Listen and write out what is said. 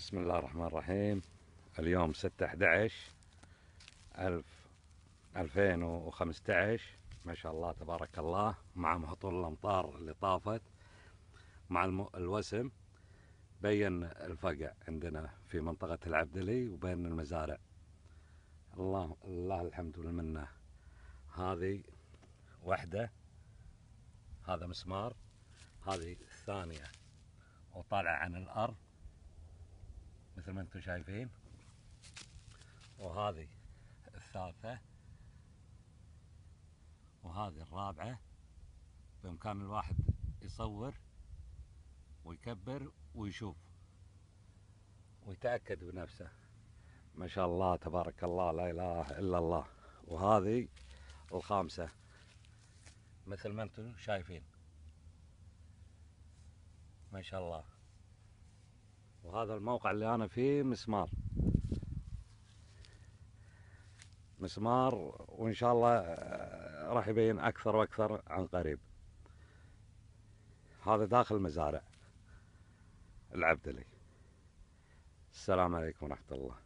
بسم الله الرحمن الرحيم. اليوم 6/11/2015. ما شاء الله تبارك الله، مع هطول الأمطار اللي طافت مع الوسم بين الفقع عندنا في منطقة العبدلي وبين المزارع. الله الحمد والمنة. هذه وحدة، هذا مسمار، هذه الثانية وطالع عن الأرض مثل ما انتم شايفين، وهذه الثالثة، وهذه الرابعة. بإمكان الواحد يصور ويكبر ويشوف ويتأكد بنفسه. ما شاء الله تبارك الله، لا إله إلا الله. وهذه الخامسة مثل ما انتم شايفين، ما شاء الله. وهذا الموقع اللي أنا فيه مسمار، وإن شاء الله راح يبين أكثر وأكثر عن قريب. هذا داخل مزارع العبدلي. السلام عليكم ورحمة الله.